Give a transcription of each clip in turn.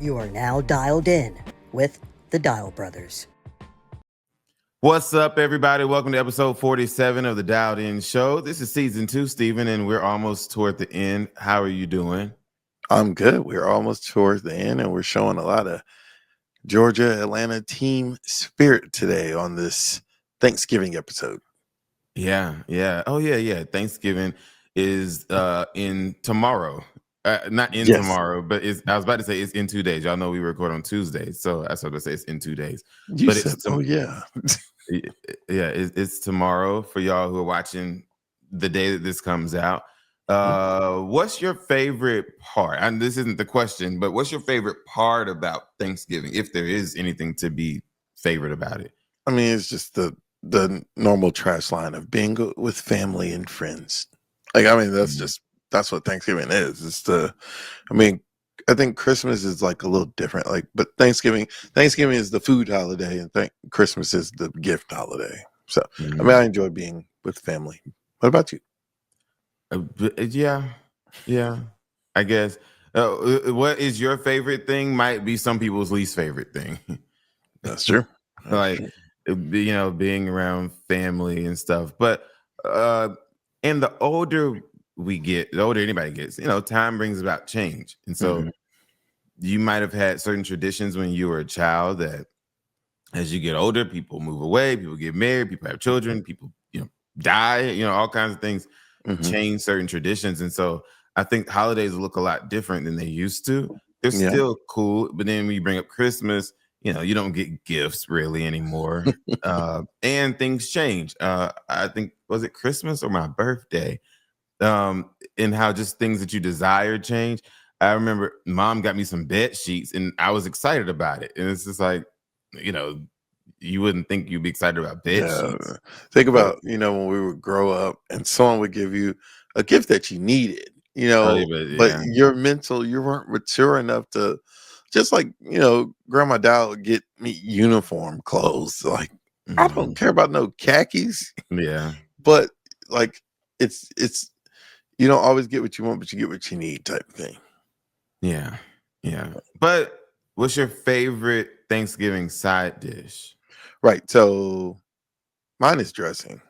You are now dialed in with the Dial Brothers. What's up, everybody? Welcome to episode 47 of the Dialed In Show. This is season 2, Stephen, and we're almost toward the end. How are you doing? I'm good. We're almost towards the end, and we're showing a lot of Georgia Atlanta team spirit today on this Thanksgiving episode. Yeah. Oh, yeah. Thanksgiving is in tomorrow. Not in Yes. tomorrow, but I was about to say it's in 2 days. Y'all know we record on Tuesday, so that's what I say. It's in 2 days. You But said, oh, yeah. Yeah, it's tomorrow for y'all who are watching the day that this comes out. What's your favorite part? And this isn't the question, but what's your favorite part about Thanksgiving, if there is anything to be favorite about it? I mean, it's just the normal trash line of being with family and friends. Like, I mean, that's what Thanksgiving is. I think Christmas is like a little different. Like, but Thanksgiving is the food holiday, and Christmas is the gift holiday. So, I mean, I enjoy being with family. What about you? Yeah. I guess. What is your favorite thing? Might be some people's least favorite thing. That's true. Like, being around family and stuff. But and the older we get, the older anybody gets, time brings about change. And so you might have had certain traditions when you were a child that as you get older, people move away, people get married, people have children, people, die, all kinds of things change certain traditions. And so I think holidays look a lot different than they used to. They're still cool, but then when you bring up Christmas, you don't get gifts really anymore. And things change. I think, was it Christmas or my birthday? And how just things that you desire change. I remember mom got me some bed sheets and I was excited about it. And it's just like, you wouldn't think you'd be excited about bed sheets. Think about, when we would grow up and someone would give you a gift that you needed, but you weren't mature enough to just like, Grandma Dow would get me uniform clothes. Like, I don't care about no khakis. Yeah. But like, it's you don't always get what you want, but you get what you need type of thing. Yeah. But what's your favorite Thanksgiving side dish? Right. So mine is dressing.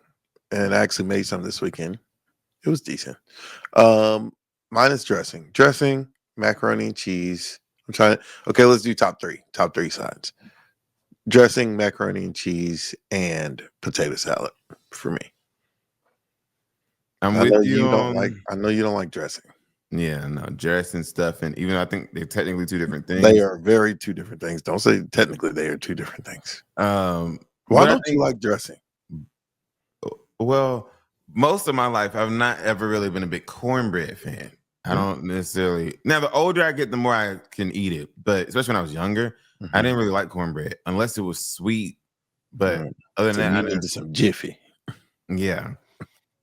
And I actually made some this weekend. It was decent. Mine is dressing. Dressing, macaroni and cheese. Okay, let's do top three sides. Dressing, macaroni and cheese, and potato salad for me. I know you don't like dressing. Yeah, no, dressing stuff, and even though I think they're technically two different things. They are very two different things. Don't say technically they are two different things. Why don't you like dressing? Well, most of my life, I've not ever really been a big cornbread fan. I don't necessarily. Now, the older I get, the more I can eat it. But especially when I was younger, I didn't really like cornbread unless it was sweet. But other than that, I into some Jiffy. Yeah.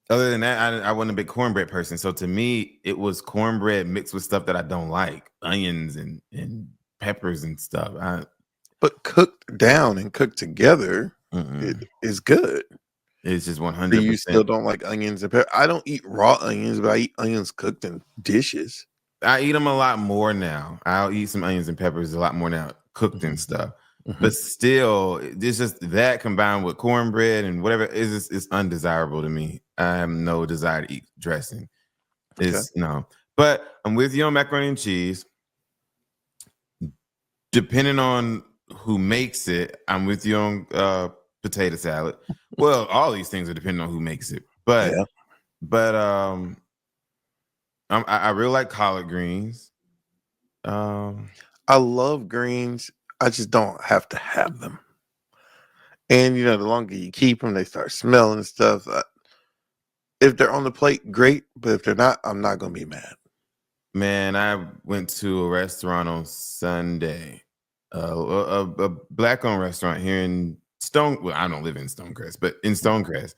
Other than that, I wasn't a big cornbread person. So to me, it was cornbread mixed with stuff that I don't like, onions and peppers and stuff. But cooked down and cooked together, it is good. It's just 100%. You still don't like onions and peppers? I don't eat raw onions, but I eat onions cooked in dishes. I eat them a lot more now. I'll eat some onions and peppers a lot more now, cooked and stuff. But still, it's just that combined with cornbread and whatever it's undesirable to me. I have no desire to eat dressing. No. But I'm with you on macaroni and cheese. Depending on who makes it, I'm with you on potato salad. Well, all these things are depending on who makes it. But I really like collard greens. I love greens. I just don't have to have them. And the longer you keep them, they start smelling and stuff. If they're on the plate, great. But if they're not, I'm not gonna be mad. Man, I went to a restaurant on Sunday, a black-owned restaurant here in Well, I don't live in Stonecrest, but in Stonecrest.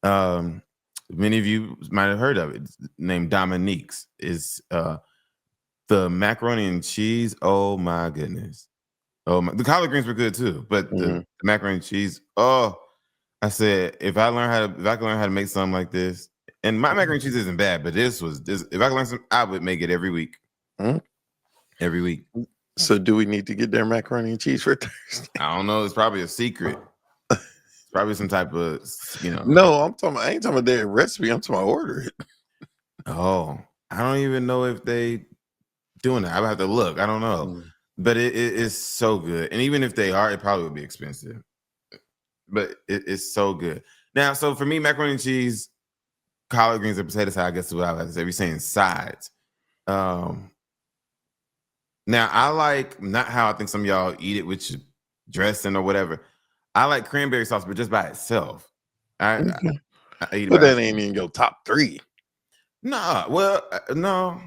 Many of you might have heard of it. It's named Dominique's. Is the macaroni and cheese? Oh my goodness! The collard greens were good too, but the macaroni and cheese. Oh, I said if I could learn how to make something like this, and my macaroni and cheese isn't bad, but this. If I could learn something, I would make it every week. Every week. So do we need to get their macaroni and cheese for Thursday? I don't know. It's probably a secret. It's probably some type of, you know. No, I ain't talking about their recipe. I'm talking about order it. Oh, I don't even know if they doing that. I would have to look. I don't know. But it is so good. And even if they are, it probably would be expensive. But it's so good. Now, so for me, macaroni and cheese, collard greens, and potato salad, I guess is what I would say. We're saying sides. Now, I like, not how I think some of y'all eat it with your dressing or whatever. I like cranberry sauce, but just by itself. I eat it But by that itself. ain't in your top 3. Nah, well, no.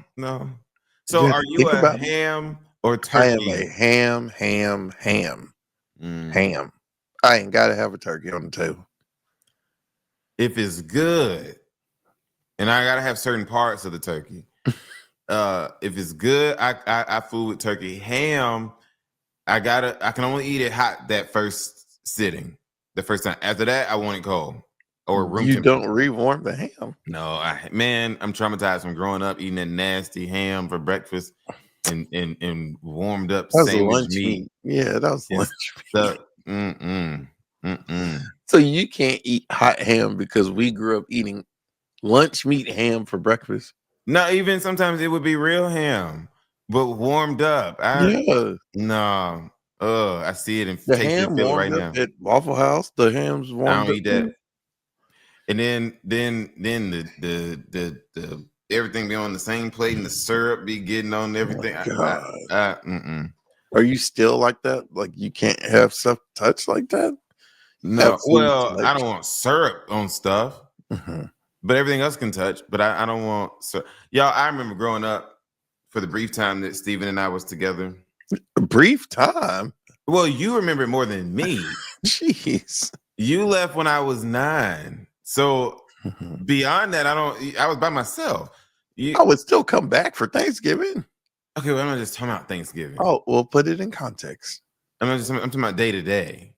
So Yeah, are you think a about it. ham or I am turkey? a ham. Mm. Ham. I ain't got to have a turkey on the table. If it's good, and I gotta have certain parts of the turkey. If it's good, I fool with turkey. Ham, I can only eat it hot that first sitting, the first time. After that, I want it cold or room You temperature. don't rewarm the ham. No, man, I'm traumatized from growing up eating that nasty ham for breakfast and warmed up That was sandwich lunch meat. Yeah, that was lunch meat. So you can't eat hot ham because we grew up eating lunch meat ham for breakfast. No, even sometimes it would be real ham, but warmed up. Yeah. No. I see it and The taste it and ham feel it right warmed now. up at Waffle House. The ham's I warmed don't up eat that. too. And then the everything be on the same plate and the syrup be getting on everything. God. Are you still like that? Like you can't have stuff touch like that? No, well, I touch. don't want syrup on stuff, but everything else can touch. But I don't want syrup. Y'all, I remember growing up for the brief time that Steven and I was together. A brief time. Well, you remember it more than me. Jeez. You left when I was 9. So beyond that, I was by myself. I would still come back for Thanksgiving. Okay, well, I'm not just talking about Thanksgiving. Oh, we'll put it in context. I'm talking about day to day.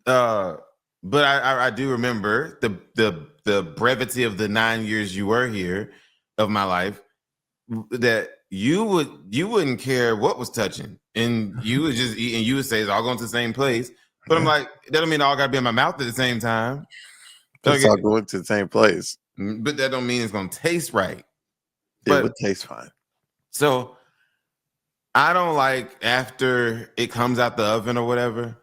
But I do remember the brevity of the 9 years you were here of my life, that you wouldn't care what was touching, and you would just eat, and you would say it's all going to the same place. But I'm like, that don't mean it all got to be in my mouth at the same time. It's all going to the same place. But that don't mean it's going to taste right. It would taste fine. So I don't like, after it comes out the oven or whatever,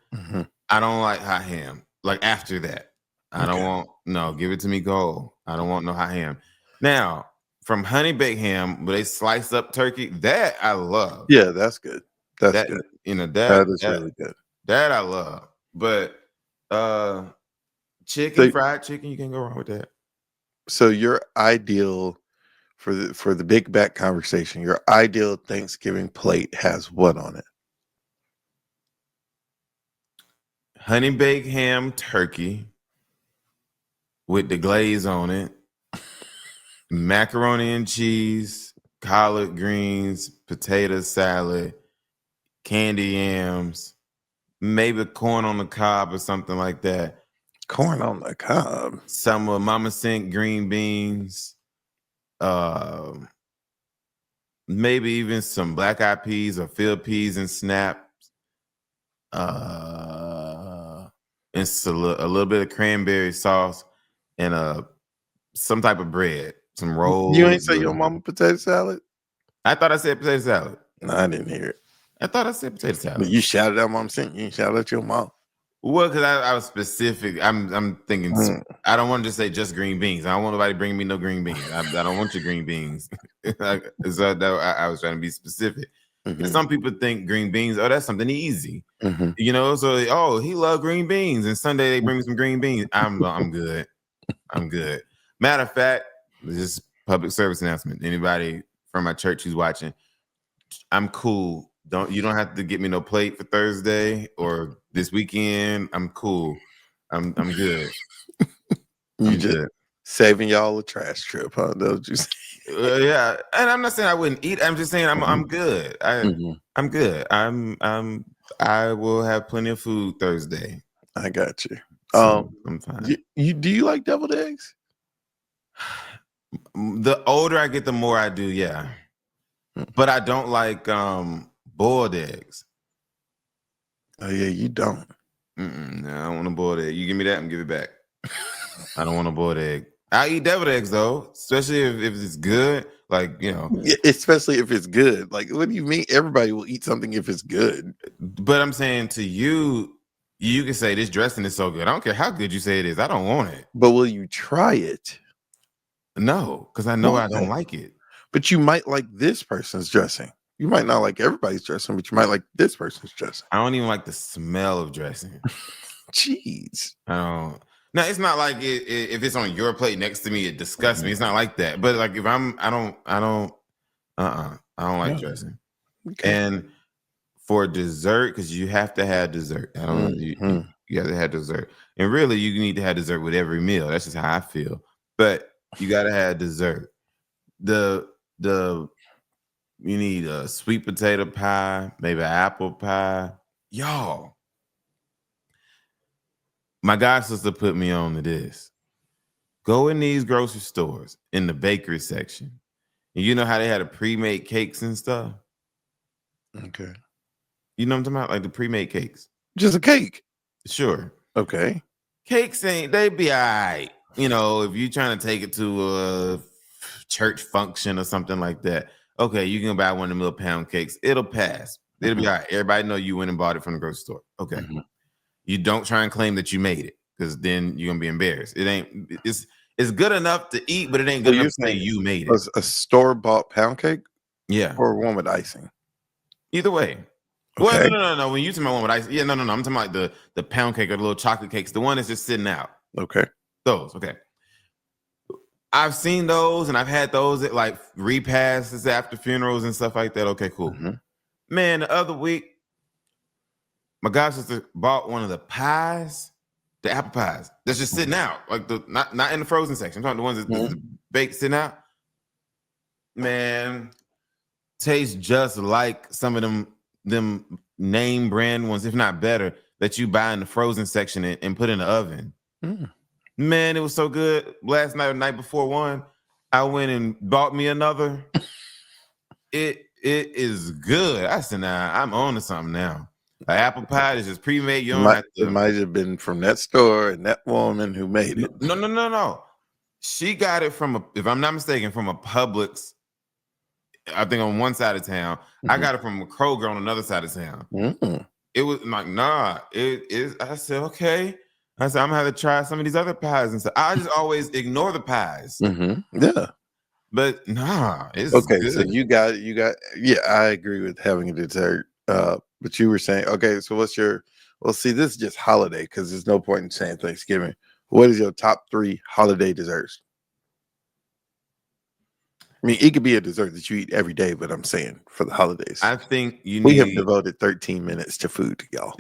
I don't like hot ham. Like after that, I don't want, give it to me cold. I don't want no hot ham. Now, from honey baked ham, where they slice up turkey, that I love. Yeah, that's good. That's good. That is really good. That I love. But fried chicken, you can't go wrong with that. So your ideal for the big back conversation, your ideal Thanksgiving plate has what on it? Honey baked ham turkey with the glaze on it, macaroni and cheese, collard greens, potato salad, candy yams, maybe corn on the cob or something like that. Corn on the cob. Some of Mama sent green beans. Maybe even some black eyed peas or field peas and snaps. And a little bit of cranberry sauce and some type of bread, some rolls. You ain't say your mama potato salad? I thought I said potato salad. No, I didn't hear it. I thought I said potato salad. But you shouted out Mom sent you. Shouted out your mom. Well, because I was specific. I'm thinking. I don't want to just say just green beans. I don't want nobody bringing me no green beans. I don't want your green beans. So I was trying to be specific. Some people think green beans, that's something easy. So he loved green beans, and Sunday they bring me some green beans. I'm good. I'm good. Matter of fact, this is public service announcement. Anybody from my church who's watching, I'm cool. You don't have to get me no plate for Thursday or this weekend. I'm cool. I'm good. You just saving y'all a trash trip, huh? That's what you say. Yeah, and I'm not saying I wouldn't eat. I'm just saying I'm good. I'm good. I will have plenty of food Thursday. I got you. So I'm fine. Do you like deviled eggs? The older I get, the more I do. Yeah, but I don't like boiled eggs. Oh yeah, you don't. No, I don't want a boiled egg. You give me that and give it back. I don't want a boiled egg. I eat deviled eggs though, especially if it's good. Like, you know, Yeah, especially if it's good. Like, what do you mean? Everybody will eat something if it's good. but I'm saying to you, you can say this dressing is so good. I don't care how good you say it is. I don't want it. But will you try it? No, because I know I don't Why? like it. But you might like this person's dressing. You might not like everybody's dressing, but you might like this person's dressing. I don't even like the smell of dressing. Jeez. I don't. Now it's not like if it's on your plate next to me, it disgusts me. It's not like that. But like if I don't like No. dressing. Okay. And for dessert, because you have to have dessert. I don't know. You have to have dessert. And really, you need to have dessert with every meal. That's just how I feel. But you got to have dessert. You need a sweet potato pie, maybe an apple pie. Y'all, my god sister put me on to this. Go in these grocery stores in the bakery section. And you know how they had a pre-made cakes and stuff? Okay. You know what I'm talking about? Like the pre-made cakes. Just a cake. Sure. Okay. Cakes they be all right. You know, if you're trying to take it to a church function or something like that, okay, you can buy one of them little pound cakes. It'll pass. It'll be all right. Everybody know you went and bought it from the grocery store. Okay. You don't try and claim that you made it, because then you're gonna be embarrassed. It's good enough to eat, but it ain't good enough to say you made it. A store-bought pound cake? Yeah. Or one with icing? Either way. Okay. Well, no. When you talk about one with ice, no. I'm talking about the pound cake or the little chocolate cakes, the one that's just sitting out. Okay. Those, okay. I've seen those and I've had those at like repasses after funerals and stuff like that. Okay, cool. Man, the other week, my god sister bought one of the pies, the apple pies that's just sitting out, like the not in the frozen section. I'm talking the ones that's baked sitting out. Man, tastes just like some of them name brand ones, if not better, that you buy in the frozen section and put in the oven. Man, it was so good. Last night or night before one, I went and bought me another. It is good. I said, nah, I'm on to something now. An apple pie is just pre-made. You don't have to. It might have been from that store and that woman who made it. No. She got it from if I'm not mistaken, from a Publix. I think on one side of town. I got it from a Kroger on another side of town. It was like, nah. It is. I said, okay. I said, I'm gonna have to try some of these other pies and stuff. I just always ignore the pies. Yeah. But nah, it's okay. good. So you got. Yeah, I agree with having a dessert. But you were saying, okay. So what's your? Well, see, this is just holiday because there's no point in saying Thanksgiving. What is your top 3 holiday desserts? I mean, it could be a dessert that you eat every day, but I'm saying for the holidays. I think we have devoted 13 minutes to food, y'all.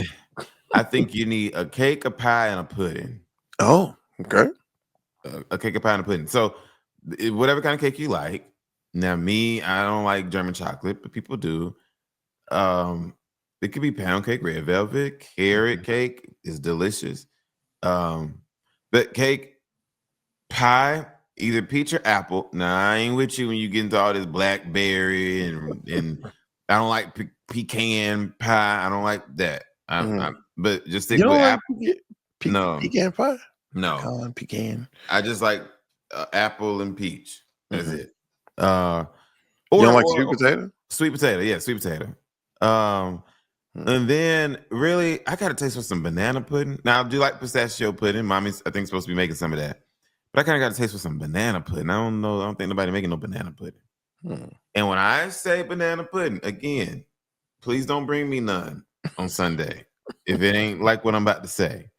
I think you need a cake, a pie, and a pudding. Oh, okay. A cake, a pie, and a pudding. So whatever kind of cake you like. Now, me, I don't like German chocolate, but people do. It could be pound cake, red velvet, carrot cake is delicious. But cake, pie, either peach or apple. Now, I ain't with you when you get into all this blackberry and I don't like pecan pie. I don't like that. But just stick with apple. Pecan pie? No. Pecan. I just like apple and peach. That's it. You don't like sweet potato? Sweet potato, yeah, sweet potato. And then really, I gotta taste for some banana pudding. Now I do like pistachio pudding. Mommy's, I think, supposed to be making some of that. But I kind of got to taste for some banana pudding. I don't know. I don't think nobody making no banana pudding. And when I say banana pudding, again, please don't bring me none on Sunday if it ain't like what I'm about to say.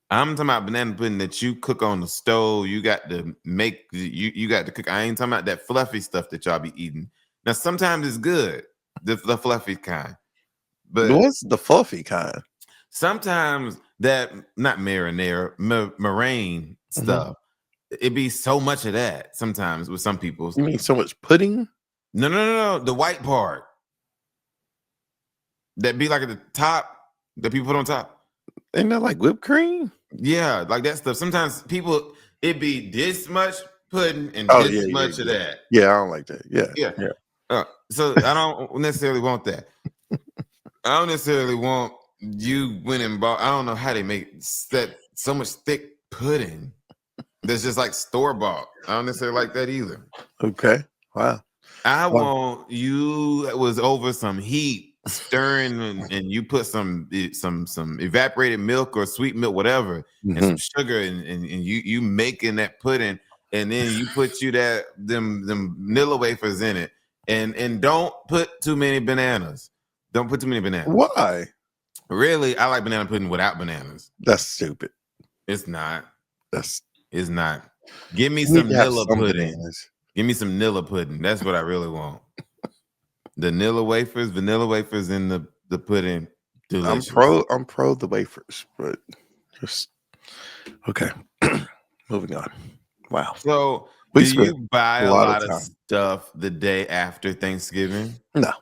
I'm talking about banana pudding that you cook on the stove. You got to make, you got to cook. I ain't talking about that fluffy stuff that y'all be eating. Now, sometimes it's good, the fluffy kind. But what's the fluffy kind? Sometimes that, not marinara, meringue stuff. It be so much of that sometimes with some people. You mean so much pudding? No. The white part. That be like at the top that people put on top. Ain't that like whipped cream? Yeah, like that stuff. Sometimes people, it be this much pudding and this much of that. Yeah, I don't like that. Yeah. So I don't necessarily want that. I don't necessarily want you went and bought. I don't know how they make that so much thick pudding that's just like store bought. I don't necessarily like that either. Okay. Wow. I want you that was over some heat stirring and you put some evaporated milk or sweet milk, whatever, and some sugar and you making that pudding, and then you put you them vanilla wafers in it, and don't put too many bananas. Don't put too many bananas. Why? Really, I like banana pudding without bananas. That's stupid. It's not. It's not. Give me some Nilla pudding. Bananas. Give me some Nilla pudding. That's what I really want. The vanilla wafers in the pudding. Delicious. I'm pro the wafers, but just okay. Moving on. Wow. So do you buy a lot of stuff the day after Thanksgiving? No.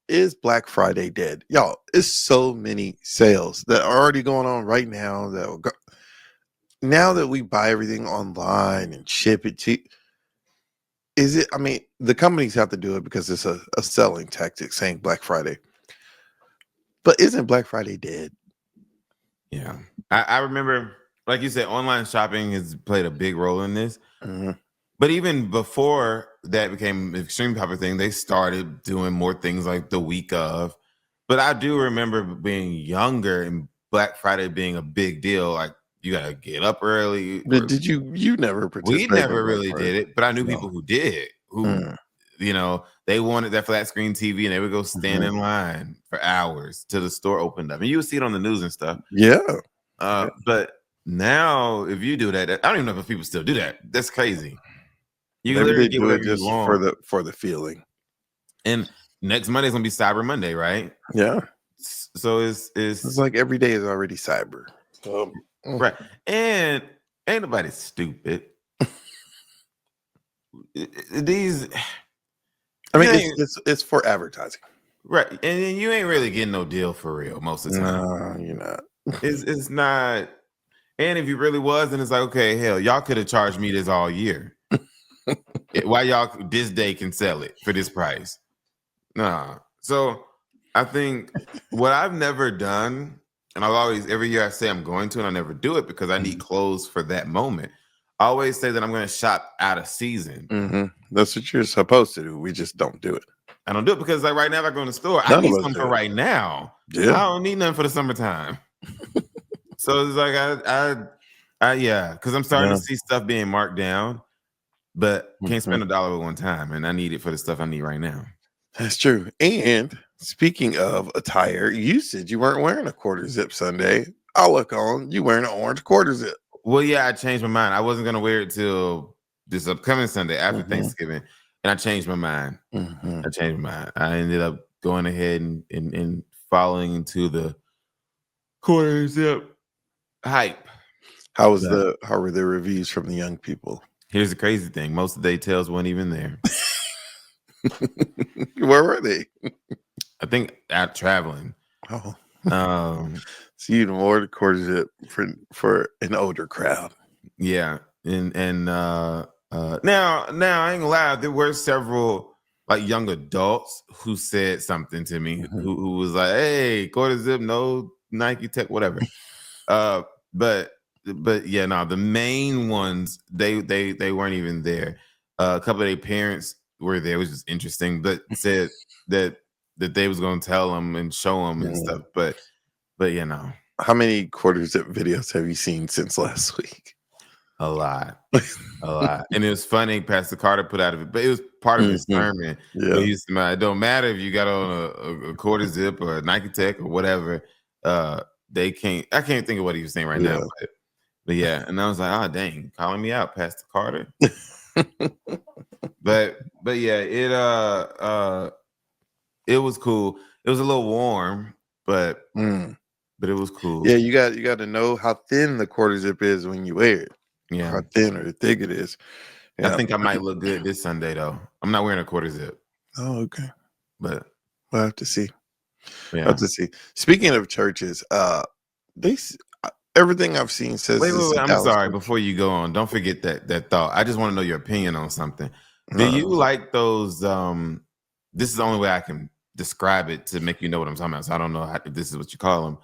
Is Black Friday dead? Y'all, it's so many sales that are already going on right now that will go. Now that we buy everything online and ship it to, is it? I mean, the companies have to do it because it's a selling tactic saying Black Friday. But isn't Black Friday dead? Yeah. I remember, like you said, online shopping has played a big role in this. Mm-hmm. But even before that became an extreme popular thing, they started doing more things like the week of. But I do remember being younger and Black Friday being a big deal. Like, you got to get up early. Did you never participated? We never really did it, but I knew people who did, who, you know, they wanted that flat screen TV and they would go stand in line for hours till the store opened up. And you would see it on the news and stuff. Yeah. But now, if you do that, I don't even know if people still do that. That's crazy. You Maybe literally they get do it whatever just you want. for the feeling. And next Monday's gonna be Cyber Monday, right? Yeah. So it's like every day is already cyber. Right. And ain't nobody stupid. These, I mean, it's for advertising. Right. And then you ain't really getting no deal for real most of the time. No, you're not. It's not. And if you really was, then it's like, okay, hell, y'all could have charged me this all year. Why y'all this day can sell it for this price? Nah. So I think what I've never done, and I've always, every year I say I'm going to, and I never do it because I need clothes for that moment. I always say that I'm going to shop out of season. Mm-hmm. That's what you're supposed to do. We just don't do it. I don't do it because, like, right now, if I go in the store, I need something for right now. Yeah. I don't need nothing for the summertime. So it's like, yeah, because I'm starting to see stuff being marked down, but can't spend $1 at one time, and I need it for the stuff I need right now. That's true. And speaking of attire, you said you weren't wearing a quarter zip Sunday. I'll look on you wearing an orange quarter zip. Well, yeah, I changed my mind. I wasn't gonna wear it till this upcoming Sunday after Thanksgiving, and I changed my mind. I changed my mind. I ended up going ahead and following into the quarter zip hype. How were the reviews from the young people? Here's the crazy thing: most of the details weren't even there. Where were they? I think out traveling. Oh, so you wore the quarter zip for an older crowd. Yeah, and now I ain't gonna lie, there were several like young adults who said something to me who was like, "Hey, quarter zip, no Nike Tech, whatever." But yeah, no, the main ones they weren't even there. A couple of their parents were there, which was interesting, but said that they was gonna tell them and show them and stuff. But you know, how many quarter zip videos have you seen since last week? A lot. And it was funny. Pastor Carter put out of it, but it was part of his sermon. Yeah, he used to, it don't matter if you got on a quarter zip or a Nike Tech or whatever. They can't. I can't think of what he was saying right now, but yeah. And I was like, oh dang, calling me out, Pastor Carter. but yeah, it was cool. It was a little warm, but it was cool. Yeah, you got to know how thin the quarter zip is when you wear it. Yeah, how thin or thick it is. Yeah. I think I might look good this Sunday though. I'm not wearing a quarter zip. Oh, okay. But we'll have to see. Yeah. We'll have to see. Speaking of churches, everything I've seen says. Wait, I'm sorry. Before you go on, don't forget that thought. I just want to know your opinion on something. Do you like those? This is the only way I can describe it to make you know what I'm talking about. So I don't know if this is what you call them,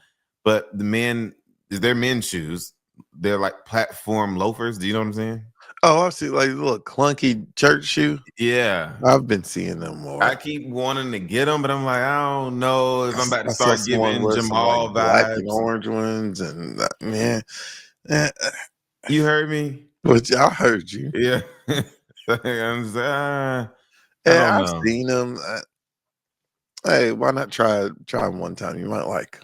but they're men's shoes. They're like platform loafers. Do you know what I'm saying? Oh, I see, like a little clunky church shoe. Yeah. I've been seeing them more. I keep wanting to get them, but I'm like, I don't know if I'm about to I saw start someone giving wear some, Jamal like, black and vibes. orange ones, and man, eh, You heard me? which I heard you. Yeah. I'm just, I Yeah, don't I've know. seen them. Hey, why not try them one time? You might like.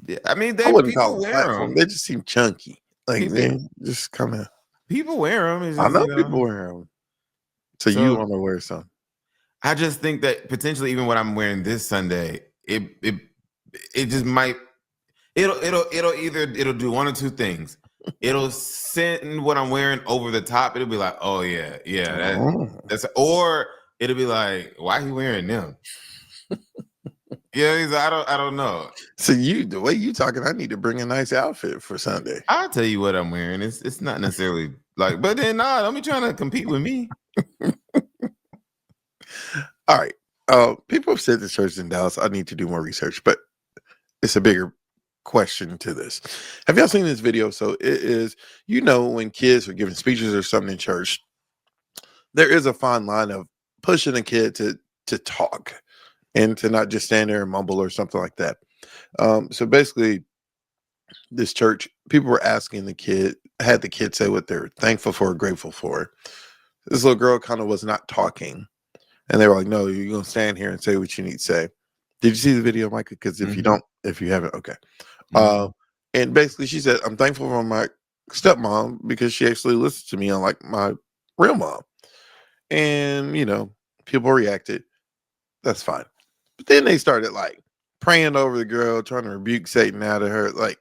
Yeah, I mean, I wouldn't people call them wear platform. them. They just seem chunky. Like People, they just kind of. people wear them. It's I just, know people wear them. So you So want to wear some? I just think that potentially even what I'm wearing this Sunday, it just might it'll do one or two things. It'll send what I'm wearing over the top. It'll be like, oh yeah, Oh. that's, or it'll be like, why he wearing them? Yeah, I don't know. So the way you talking, I need to bring a nice outfit for Sunday. I'll tell you what I'm wearing. It's not necessarily like, but then don't be trying to compete with me. All right. People have said this church in Dallas. I need to do more research, but it's a bigger question to this. Have y'all seen this video? So it is, when kids are giving speeches or something in church, there is a fine line of pushing a kid to talk and to not just stand there and mumble or something like that. So basically, this church, people were asking had the kid say what they're thankful for or grateful for. This little girl kind of was not talking. And they were like, no, you're going to stand here and say what you need to say. Did you see the video, Micah? Because if you haven't, okay. And basically she said, I'm thankful for my stepmom because she actually listened to me unlike my real mom. And, people reacted. That's fine. But then they started like praying over the girl, trying to rebuke Satan out of her. Like,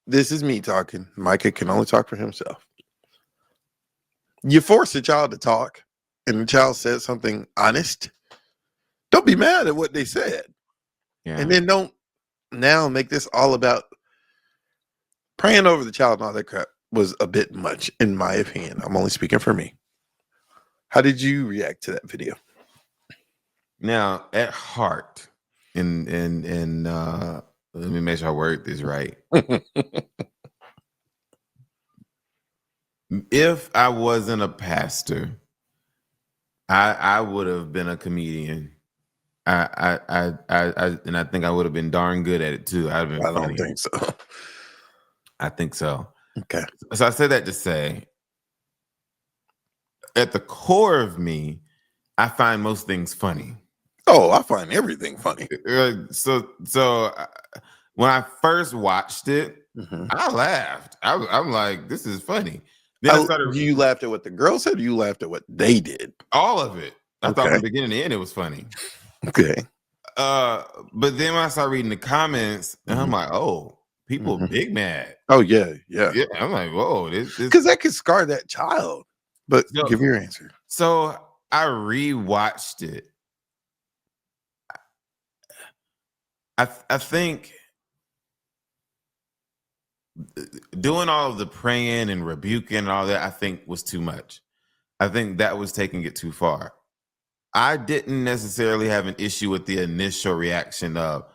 this is me talking. Micah can only talk for himself. You force a child to talk and the child said something honest. Don't be mad at what they said. Yeah. And then don't now make this all about praying over the child and all that crap was a bit much, in my opinion. I'm only speaking for me. How did you react to that video? Now, at heart, and let me make sure I word this right. If I wasn't a pastor, I would have been a comedian. I and I think I would have been darn good at it too. I'd have been funny. Don't think so. I think so. Okay. So I said that to say, at the core of me, I find most things funny. Oh, I find everything funny. So when I first watched it, I laughed. I'm like, this is funny. Then you laughed at what the girl said, or you laughed at what they did? All of it. I thought from the beginning to the end it was funny. Okay. But then when I started reading the comments, and I'm like, oh, people big mad. Oh yeah. I'm like, whoa, this because that could scar that child. But give your answer. So I rewatched it. I think doing all of the praying and rebuking and all that, I think was too much. I think that was taking it too far. I didn't necessarily have an issue with the initial reaction of,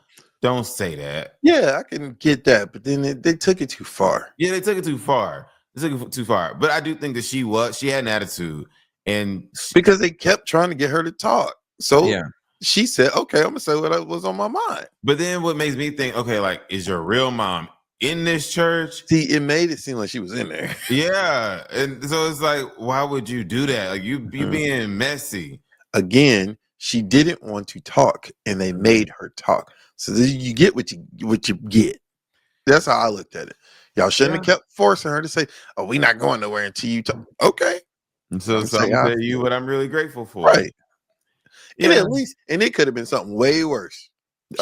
don't say that. Yeah, I can get that, but then they took it too far. Yeah, they took it too far. But I do think that she had an attitude, and because they kept trying to get her to talk. So she said, okay, I'm gonna say what was on my mind. But then what makes me think, okay, like, is your real mom in this church? See, it made it seem like she was in there. Yeah. And so it's like, why would you do that? Like, you being messy. Again, she didn't want to talk, and they made her talk. So you get what you get. That's how I looked at it. Y'all shouldn't have kept forcing her to say, "Oh, we're not going nowhere until you talk." Okay. And so I'm tell you what I'm really grateful for. Right. Yeah. And it could have been something way worse.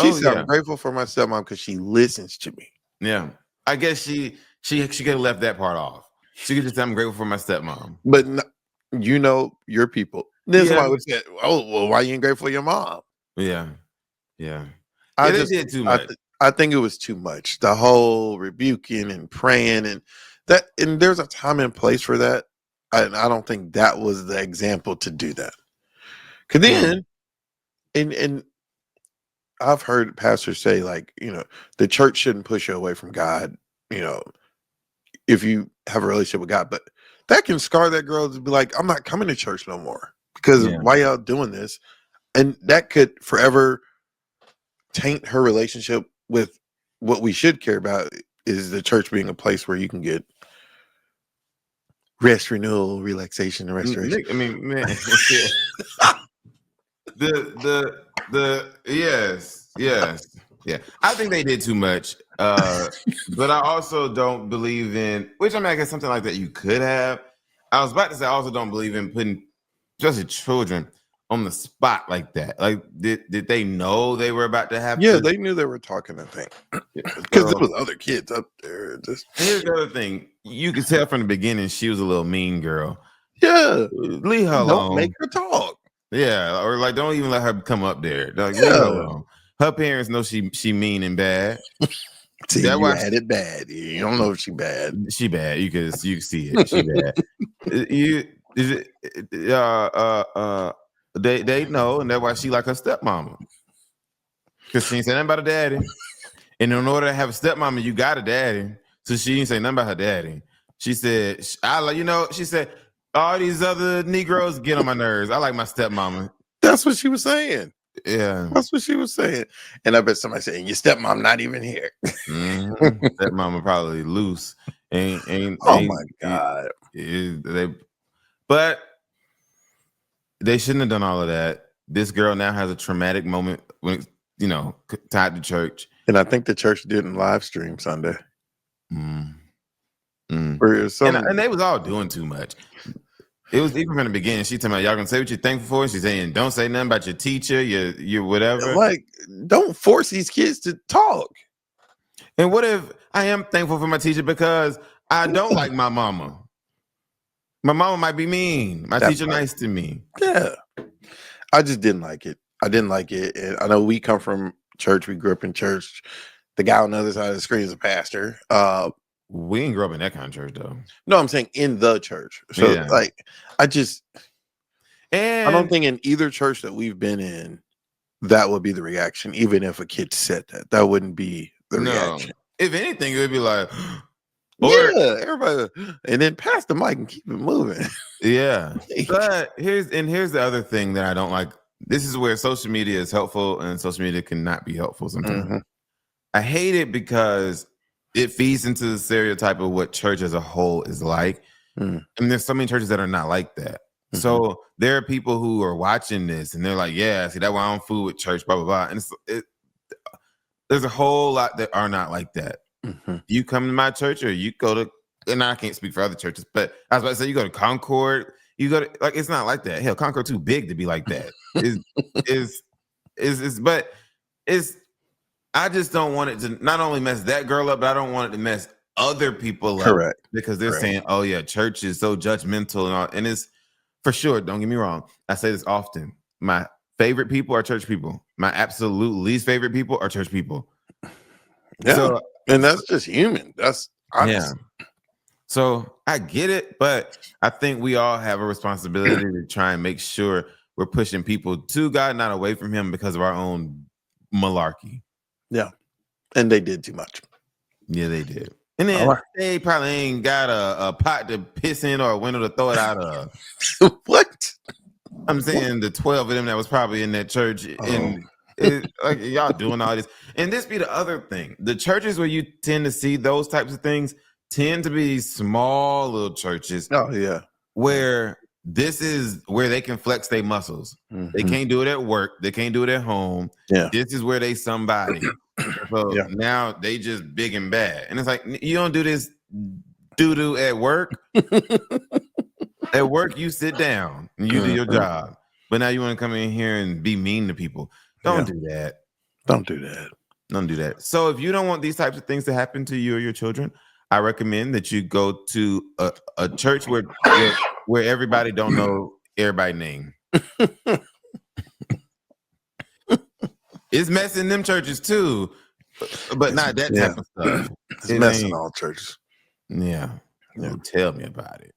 She said, "I'm grateful for my stepmom because she listens to me." Yeah. I guess she could have left that part off. She could just say, "I'm grateful for my stepmom." But your people. Then somebody would say, "Oh, well, why you ain't grateful for your mom?" Yeah. Yeah. I just did too much. I think it was too much. The whole rebuking and praying and that, and there's a time and place for that. I don't think that was the example to do that. Because then and I've heard pastors say, like, the church shouldn't push you away from God, you know, if you have a relationship with God. But that can scar that girl to be like, I'm not coming to church no more because Yeah. why y'all doing this? And that could forever taint her relationship with what we should care about, is the church being a place where you can get rest, renewal, relaxation, and restoration. Nick, I mean, man, yes, yeah. I think they did too much. But I also don't believe in, which I mean, I guess something like that you could have. I was about to say, I also don't believe in putting, especially children, on the spot like that. Like, did they know they were about to have? Yeah, to, they knew they were talking, I think, because there was other kids up there. Just here's the other thing: you could tell from the beginning she was a little mean girl. yeah, Leave her alone. don't make her talk. Yeah, or like don't even let her come up there. Like, leave her alone. Her parents know she mean and bad. See, you had it bad. You don't know if she bad. She bad. You can see it. She bad. They know, and that's why she like her stepmama. Because she ain't say nothing about her daddy. And in order to have a stepmama, you got a daddy. So she didn't say nothing about her daddy. She said, she said, all these other Negroes get on my nerves. I like my stepmama. That's what she was saying. Yeah. That's what she was saying. And I bet somebody saying, your stepmom not even here. Mm-hmm. Stepmama probably loose. Oh my God. But they shouldn't have done all of that. This girl now has a traumatic moment when, tied to church. And I think the church didn't live stream Sunday. Mm. And they was all doing too much. It was even from the beginning. She talking about, y'all gonna say what you're thankful for. She's saying, don't say nothing about your teacher, your whatever. Like, don't force these kids to talk. And what if I am thankful for my teacher because I don't like my mama? My mama might be mean. My teacher nice to me. Yeah. I just didn't like it. I didn't like it. And I know we come from church. We grew up in church. The guy on the other side of the screen is a pastor. We didn't grow up in that kind of church, though. No, I'm saying in the church. So, I don't think in either church that we've been in, that would be the reaction. Even if a kid said that, that wouldn't be the reaction. If anything, it would be like, everybody, and then pass the mic and keep it moving. Yeah. But here's the other thing that I don't like. This is where social media is helpful and social media cannot be helpful sometimes. Mm-hmm. I hate it because it feeds into the stereotype of what church as a whole is like. Mm. And there's so many churches that are not like that. Mm-hmm. So there are people who are watching this and they're like, yeah, see, that's why I don't fool with church, blah, blah, blah. And there's a whole lot that are not like that. Mm-hmm. You come to my church or you go to, and I can't speak for other churches, but I was about to say, you go to Concord, you go to, like, it's not like that. Hell, Concord too big to be like that. I just don't want it to not only mess that girl up, but I don't want it to mess other people up. Correct. Because they're saying, oh yeah, church is so judgmental and all. And it's for sure, don't get me wrong. I say this often. My favorite people are church people. My absolute least favorite people are church people. Yeah. So, and that's just human. That's honest. Yeah. So I get it, but I think we all have a responsibility to try and make sure we're pushing people to God, not away from him because of our own malarkey. Yeah. And they did too much. Yeah, they did. And then they probably ain't got a pot to piss in or a window to throw it out of. What? I'm saying the 12 of them that was probably in that church. And like y'all doing all this. And this be the other thing. The churches where you tend to see those types of things tend to be small little churches. Oh, yeah. Where this is where they can flex their muscles. Mm-hmm. They can't do it at work. They can't do it at home. Yeah. This is where they somebody. So now they just big and bad. And it's like, you don't do this doo-doo at work. At work, you sit down and you do your job. But now you want to come in here and be mean to people. Don't do that. Don't do that. Don't do that. So if you don't want these types of things to happen to you or your children, I recommend that you go to a church where everybody don't know everybody's name. It's messing them churches too, but not that type of stuff. It's messing all churches. Yeah. Tell me about it.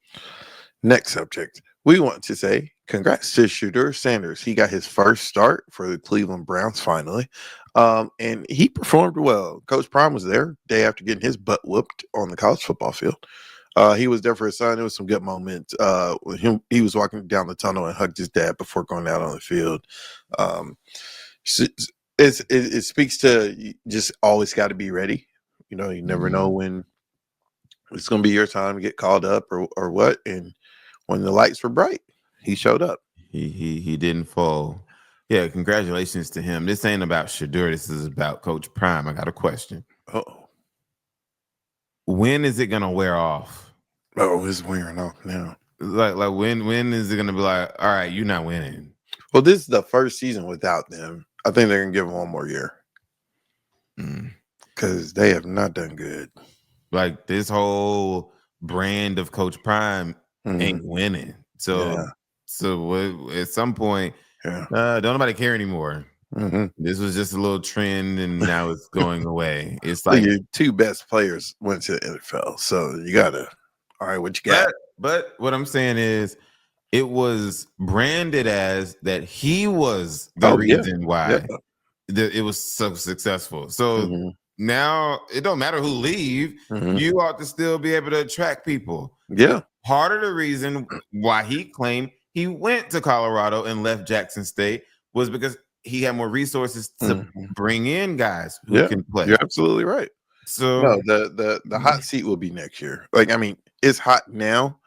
Next subject. We want to say congrats to Shedeur Sanders. He got his first start for the Cleveland Browns finally. And he performed well. Coach Prime was there day after getting his butt whooped on the college football field. He was there for his son. It was some good moments. He was walking down the tunnel and hugged his dad before going out on the field. It speaks to you just always got to be ready. You know, you never know when it's going to be your time to get called up or what. And when the lights were bright, he showed up. He didn't fall. Yeah, congratulations to him. This ain't about Shedeur. This is about Coach Prime. I got a question. Uh-oh. When is it gonna wear off? Oh, it's wearing off now. Like when is it gonna be like, all right, you're not winning? Well, this is the first season without them. I think they're gonna give him one more year because they have not done good. Like this whole brand of Coach Prime ain't winning. So at some point, don't nobody care anymore. This was just a little trend, and now it's going away. It's like your two best players went to the NFL, so you gotta. All right, what you got? But what I'm saying is, it was branded as that he was the reason why it was so successful. So now it don't matter who leave, you ought to still be able to attract people. Yeah. Part of the reason why he claimed he went to Colorado and left Jackson State was because he had more resources to bring in guys who can play. You're absolutely right. So no, the hot seat will be next year. Like, I mean, it's hot now,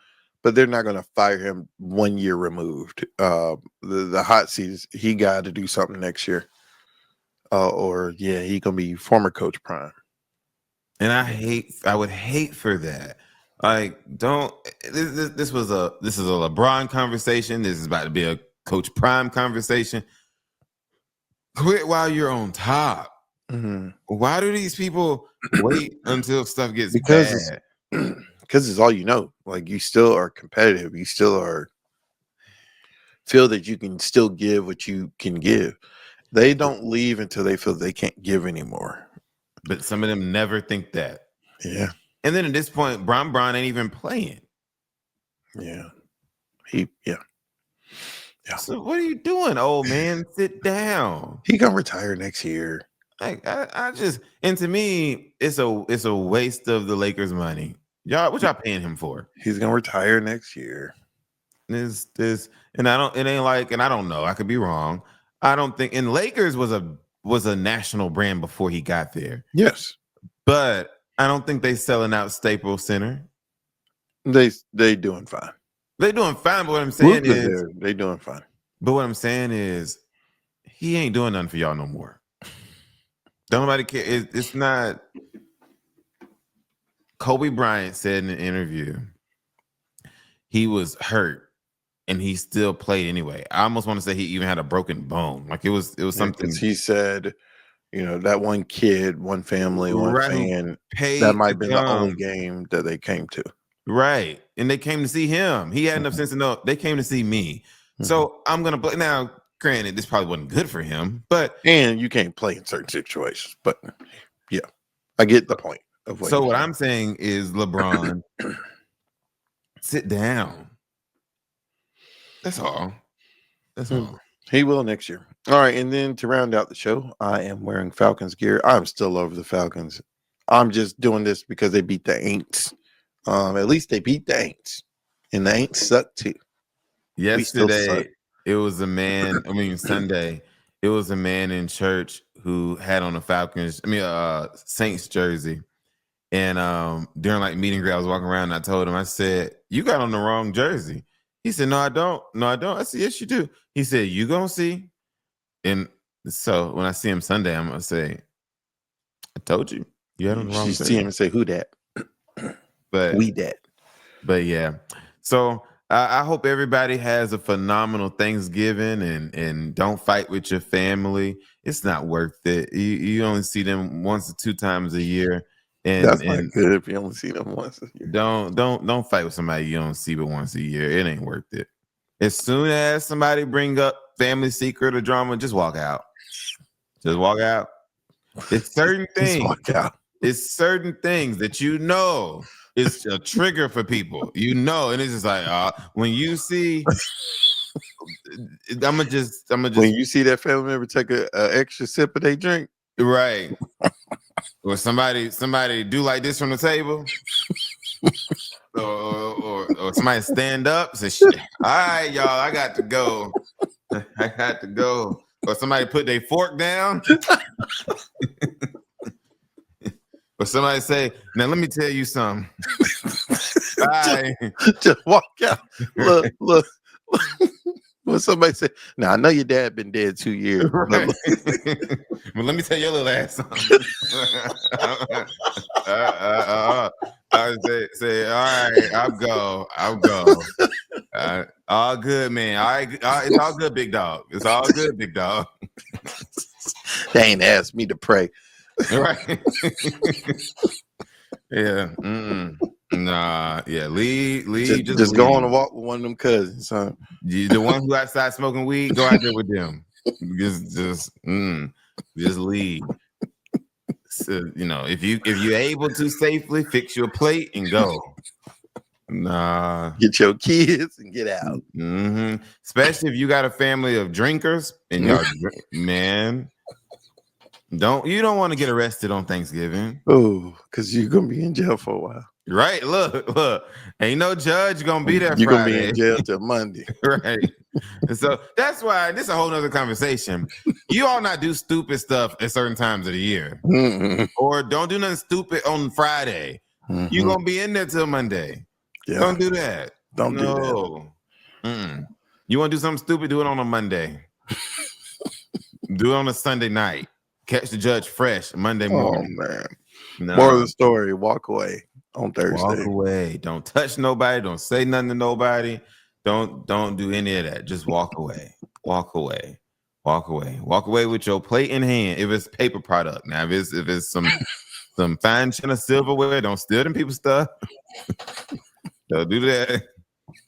but they're not going to fire him 1 year removed. The hot seat is he got to do something next year. He gonna be former Coach Prime. And I would hate for that. Like, this is a LeBron conversation. This is about to be a Coach Prime conversation. Quit while you're on top. Why do these people wait until stuff gets bad? Because it's all you know. Like, you still are competitive. You still are feel that you can still give what you can give. They don't leave until they feel they can't give anymore. But some of them never think that. Yeah. And then at this point, Bron ain't even playing. Yeah. So what are you doing, old man? Sit down. He gonna retire next year. And to me, it's a waste of the Lakers' money. What y'all paying him for? He's gonna retire next year. And I don't know. I could be wrong. I don't think, and Lakers was a national brand before he got there. Yes. But I don't think they selling out Staples Center. They doing fine. They doing fine, but what I'm saying is they doing fine. But what I'm saying is he ain't doing nothing for y'all no more. Don't nobody care. It's not. Kobe Bryant said in an interview he was hurt and he still played anyway. I almost want to say he even had a broken bone. Like it was something. He said, that one kid, one family, one fan, that might have been the only game that they came to. Right. And they came to see him. He had enough sense to know they came to see me. So I'm going to play. Now, granted, this probably wasn't good for him, and you can't play in certain situations. But yeah, I get the point of what. So what I'm saying is, LeBron, sit down. That's all. That's all. He will next year. All right, and then to round out the show, I am wearing Falcons gear. I'm still over the Falcons. I'm just doing this because they beat the Aints. At least they beat the Aints, and the Aints suck too. Yesterday, it was a man. Sunday, it was a man in church who had on a Falcons, Saints jersey. And during like meeting greet, I was walking around and I told him, I said, "You got on the wrong jersey." He said, "No, I don't. No, I don't." I said, "Yes, you do." He said, "You gonna see?" And so when I see him Sunday, I'm gonna say, "I told you, you had on the wrong jersey." You see him and say, "Who that?" But we that. But yeah, so I hope everybody has a phenomenal Thanksgiving and don't fight with your family. It's not worth it. You only see them once or two times a year. And that's not good if you only see them once a year. Don't fight with somebody you don't see but once a year. It ain't worth it. As soon as somebody bring up family secret or drama, just walk out. Just walk out. It's certain things. Just walk out. It's certain things that you know it's a trigger for people, and it's just like when you see, I'm gonna just when you see that family member take a extra sip of their drink, right, or somebody do like this from the table, or somebody stand up and say, "Shit, all right, y'all, I got to go. I got to go," or somebody put their fork down. Or somebody say, "Now let me tell you something." Bye. Just walk out. Look. When somebody say, "Now I know your dad been dead 2 years." Right. Well, let me tell your little ass something. I say, all right, I'll go. All good, man. All right, it's all good, big dog. It's all good, big dog. They ain't asked me to pray. Right. Yeah. Nah. Yeah. Lee. Just go on a walk with one of them cousins, huh? The one who outside smoking weed, go out there with them. Just leave. So, if you're able to safely fix your plate and go. Nah. Get your kids and get out. Mm-hmm. Especially if you got a family of drinkers and y'all, man. You don't want to get arrested on Thanksgiving. Oh, because you're gonna be in jail for a while. Right. Look. Ain't no judge gonna be there. You're Friday. gonna be in jail till Monday. Right. And so that's why this is a whole nother conversation. You all not do stupid stuff at certain times of the year. Mm-hmm. Or don't do nothing stupid on Friday. Mm-hmm. You're gonna be in there till Monday. Yeah. Don't do that. Don't do that. Mm-mm. You want to do something stupid? Do it on a Monday. Do it on a Sunday night. Catch the judge fresh Monday morning. Oh man. No. More of the story, walk away on Thursday. Walk away. Don't touch nobody. Don't say nothing to nobody. Don't do any of that. Just walk away. Walk away. Walk away. Walk away with your plate in hand. If it's paper product. Now, if it's some fine china silverware, don't steal them people's stuff. Don't do that.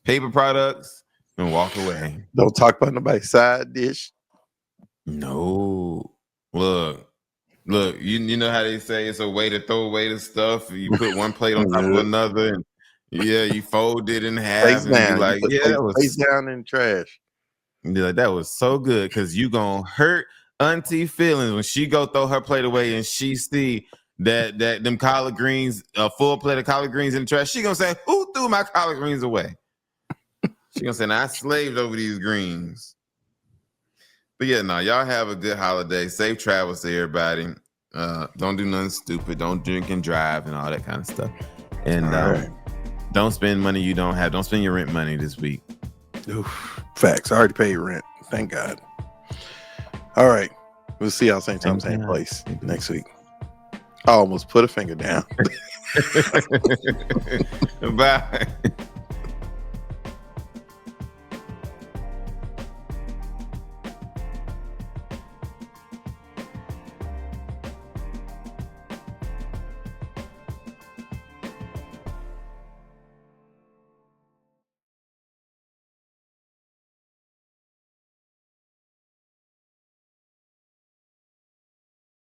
Paper products and walk away. Don't talk about nobody's side dish. No. Look, you know how they say it's a way to throw away the stuff. You put one plate on top of another, and you fold it in half. Face and down. be like, that was face down in trash. Like, that was so good because you gonna hurt auntie feelings when she go throw her plate away and she see that them collard greens, a full plate of collard greens in the trash. She gonna say, "Who threw my collard greens away?" She gonna say, "Nah, I slaved over these greens." But yeah, no, y'all have a good holiday. Safe travels to everybody. Don't do nothing stupid. Don't drink and drive and all that kind of stuff. And don't spend money you don't have. Don't spend your rent money this week. Oof, facts. I already paid rent. Thank God. All right. We'll see y'all same time, same place next week. I almost put a finger down. Bye.